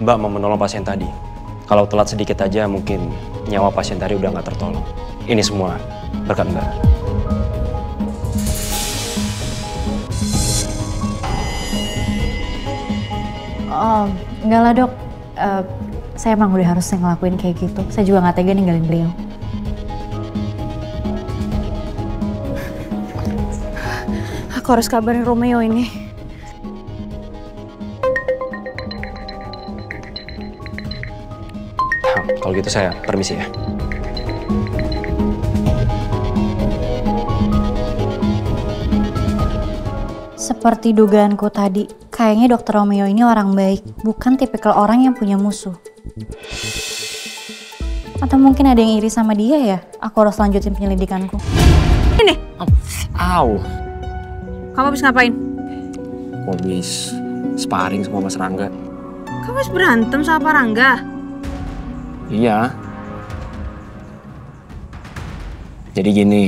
Mbak mau menolong pasien tadi. Kalau telat sedikit aja mungkin nyawa pasien tadi udah nggak tertolong. Ini semua berkat Mbak. Oh, enggak lah dok. Saya emang udah harus ngelakuin kayak gitu. Saya juga nggak tega ninggalin beliau. Aku harus kabarin Romeo ini. Kalau gitu saya permisi ya. Seperti dugaanku tadi, kayaknya Dokter Romeo ini orang baik, bukan tipikal orang yang punya musuh. Atau mungkin ada yang iri sama dia ya? Aku harus lanjutin penyelidikanku. Ini. Au. Kamu habis ngapain? Aku habis sparring sama Mas Rangga. Kamu habis berantem sama Pak Rangga? Iya. Jadi gini.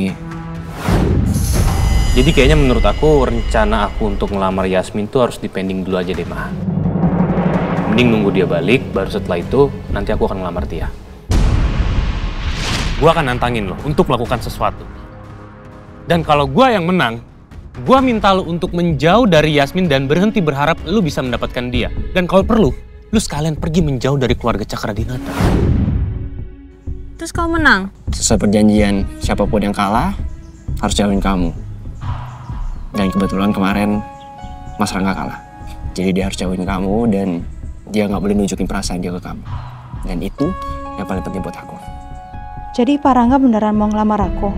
Jadi kayaknya menurut aku rencana aku untuk ngelamar Yasmin tuh harus dipending dulu aja deh, Ma. Mending nunggu dia balik, baru setelah itu nanti aku akan ngelamar dia. Gua akan nantangin lo untuk melakukan sesuatu. Dan kalau gua yang menang, gua minta lo untuk menjauh dari Yasmin dan berhenti berharap lo bisa mendapatkan dia. Dan kalau perlu, lo sekalian pergi menjauh dari keluarga Cakradinata. Terus kamu menang? Sesuai perjanjian, siapapun yang kalah harus jauhin kamu. Dan kebetulan kemarin Mas Rangga kalah. Jadi dia harus jauhin kamu dan dia nggak boleh nunjukin perasaan dia ke kamu. Dan itu yang paling penting buat aku. Jadi Pak Rangga beneran mau ngelamar aku?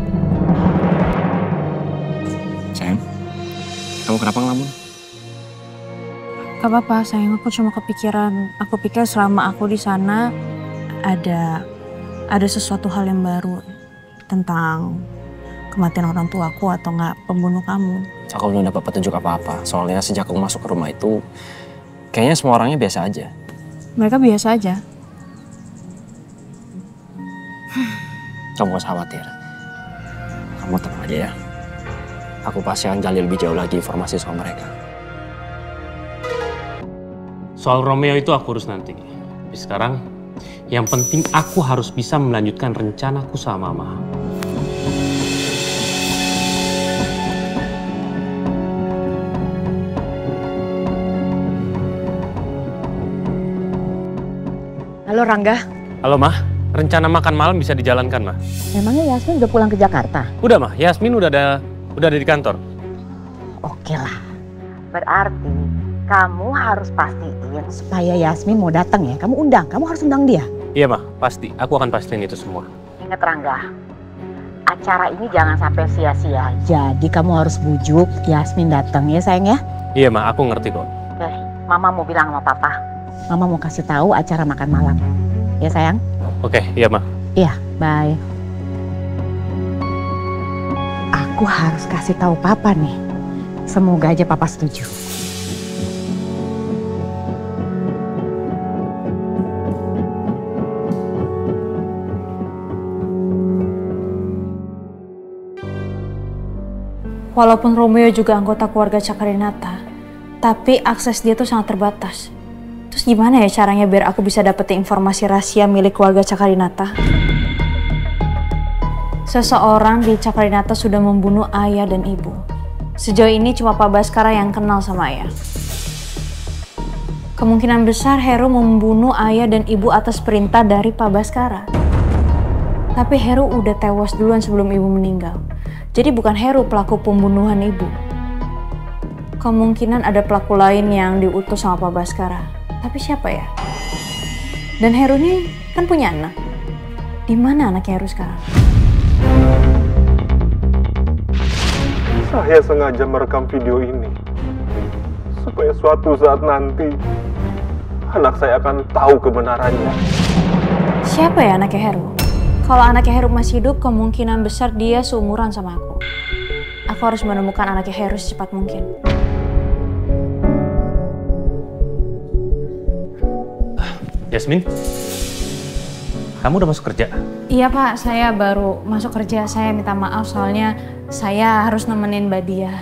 Sayang, kamu kenapa ngelamun? Gak apa-apa sayang, aku cuma kepikiran. Aku pikir selama aku di sana ada sesuatu hal yang baru tentang kematian orang tuaku atau nggak pembunuh kamu. Aku belum dapat petunjuk apa-apa. Soalnya sejak aku masuk ke rumah itu, kayaknya semua orangnya biasa aja. Mereka biasa aja. Kamu gak usah khawatir. Kamu tenang aja ya. Aku pasti akan gali lebih jauh lagi informasi soal mereka. Soal Romeo itu aku urus nanti. Tapi sekarang, yang penting aku harus bisa melanjutkan rencanaku sama Mama. Halo Rangga. Halo Mah, rencana makan malam bisa dijalankan Mah? Memangnya Yasmin udah pulang ke Jakarta? Udah Mah, Yasmin udah ada di kantor. Oke lah. Berarti kamu harus pastiin supaya Yasmin mau datang ya. Kamu harus undang dia. Iya Mah, pasti. Aku akan pastiin itu semua. Ingat Rangga, acara ini jangan sampai sia-sia. Jadi kamu harus bujuk Yasmin datang ya sayang ya. Iya Mah, aku ngerti kok. Oke, Mama mau bilang sama Papa. Mama mau kasih tahu acara makan malam. Ya sayang? Oke, iya Mah. Iya, bye. Aku harus kasih tahu Papa nih. Semoga aja Papa setuju. Walaupun Romeo juga anggota keluarga Cakradinata, tapi akses dia tuh sangat terbatas. Terus gimana ya caranya biar aku bisa dapetin informasi rahasia milik keluarga Cakradinata? Seseorang di Cakradinata sudah membunuh ayah dan ibu. Sejauh ini cuma Pak Baskara yang kenal sama ayah. Kemungkinan besar Heru membunuh ayah dan ibu atas perintah dari Pak Baskara. Tapi Heru udah tewas duluan sebelum ibu meninggal. Jadi bukan Heru pelaku pembunuhan ibu. Kemungkinan ada pelaku lain yang diutus sama Pak Baskara. Tapi siapa ya? Dan Heru ini kan punya anak. Di mana anaknya Heru sekarang? Saya sengaja merekam video ini supaya suatu saat nanti anak saya akan tahu kebenarannya. Siapa ya anaknya Heru? Kalau anaknya Heru masih hidup, kemungkinan besar dia seumuran sama aku. Aku harus menemukan anaknya Heru secepat mungkin. Yasmin, kamu udah masuk kerja? Iya Pak, saya baru masuk kerja. Saya minta maaf soalnya saya harus nemenin Mbak Dia.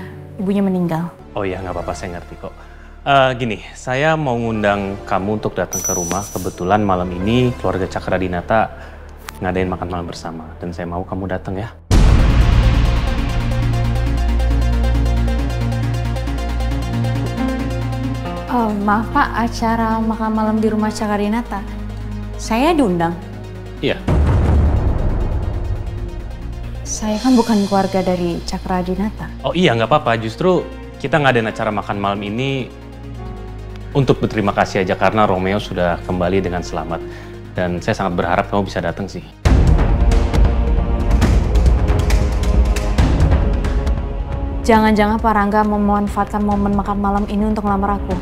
Ibunya meninggal. Oh iya, nggak apa-apa, saya ngerti kok. Gini, saya mau ngundang kamu untuk datang ke rumah. Kebetulan malam ini keluarga Cakradinata ngadain makan malam bersama. Dan saya mau kamu datang ya. Oh, maaf Pak, acara makan malam di rumah Cakradinata. Saya diundang. Iya. Saya kan bukan keluarga dari Cakradinata. Oh iya, nggak apa-apa. Justru kita ngadain acara makan malam ini untuk berterima kasih aja karena Romeo sudah kembali dengan selamat. Dan saya sangat berharap kamu bisa datang sih. Jangan-jangan Pak Rangga memanfaatkan momen makan malam ini untuk melamar aku.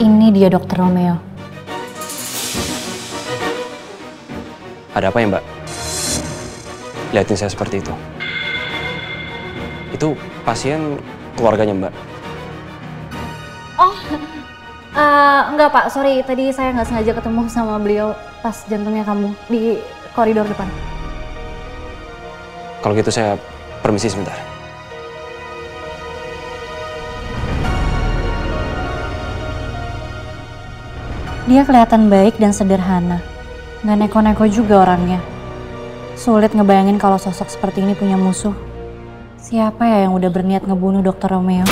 Ini dia Dokter Romeo. Ada apa ya Mbak? Lihatin saya seperti itu. Itu pasien keluarganya Mbak. Oh, enggak Pak, sorry. Tadi saya nggak sengaja ketemu sama beliau pas jantungnya kamu di koridor depan. Kalau gitu saya permisi sebentar. Dia kelihatan baik dan sederhana. Nggak neko-neko juga orangnya. Sulit ngebayangin kalau sosok seperti ini punya musuh. Siapa ya yang udah berniat ngebunuh Dokter Romeo? Nih,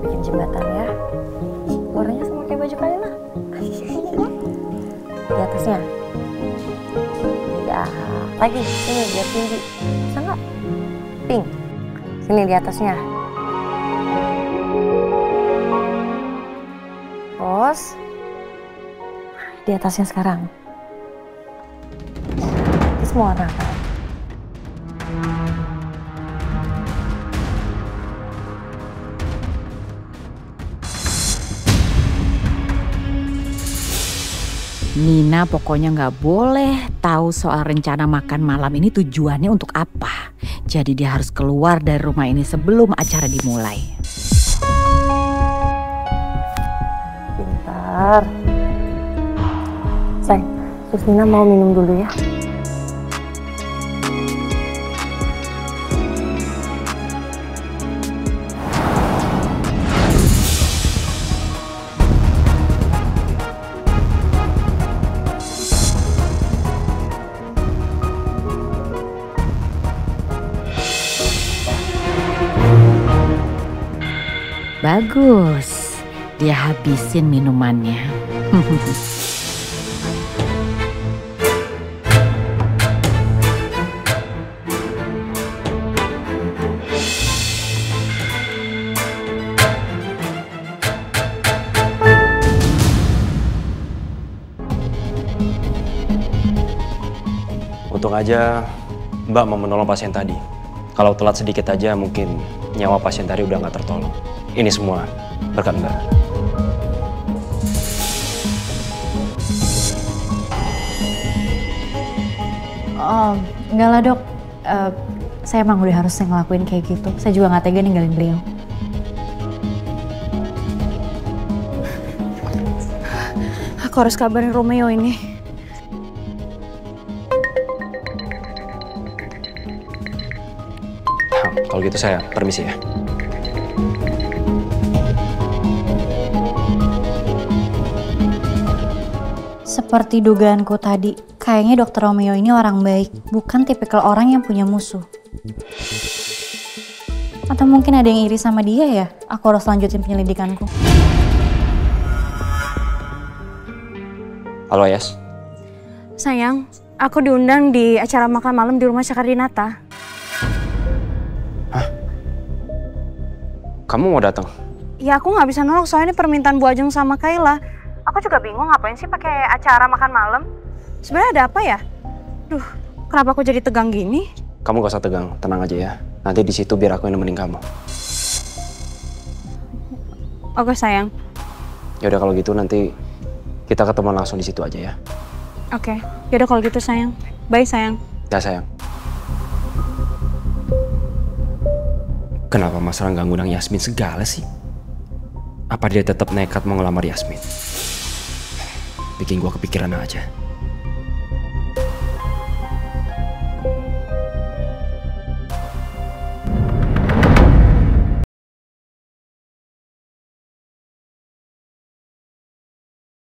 bikin jembatan ya. Warnanya sama kayak baju Kayla. Di atasnya. Ya, lagi. Sini, biar tinggi. Bisa nggak? Pink. Sini di atasnya. Terus di atasnya sekarang. Ini semua warna apa? Nina pokoknya nggak boleh tahu soal rencana makan malam ini tujuannya untuk apa. Jadi dia harus keluar dari rumah ini sebelum acara dimulai. Bentar. Sayang, Sus Nina mau minum dulu ya. Bagus, dia habisin minumannya. Untung aja Mbak mau menolong pasien tadi. Kalau telat sedikit aja mungkin nyawa pasien tadi udah nggak tertolong. Ini semua berkat Mbak. Oh, enggak lah dok. Saya emang udah harus ngelakuin kayak gitu. Saya juga nggak tega ninggalin beliau. Aku harus kabarin Romeo ini. Kalau gitu saya permisi ya. Seperti dugaanku tadi, kayaknya Dokter Romeo ini orang baik, bukan tipikal orang yang punya musuh. Atau mungkin ada yang iri sama dia ya? Aku harus lanjutin penyelidikanku. Halo Yas. Sayang, aku diundang di acara makan malam di rumah Cakradinata. Hah? Kamu mau datang? Ya aku nggak bisa nolak soalnya ini permintaan Bu Ajeng sama Kayla. Aku juga bingung ngapain sih pakai acara makan malam. Sebenarnya ada apa ya? Duh, kenapa aku jadi tegang gini? Kamu gak usah tegang, tenang aja ya. Nanti di situ biar aku yang nemenin kamu. Oke sayang. Ya udah kalau gitu nanti kita ketemu langsung di situ aja ya. Oke, yaudah kalau gitu sayang. Bye sayang. Ya sayang. Kenapa Mas Rangga ngundang Yasmin segala sih? Apa dia tetap nekat mau ngelamar Yasmin? Bikin gua kepikiran aja.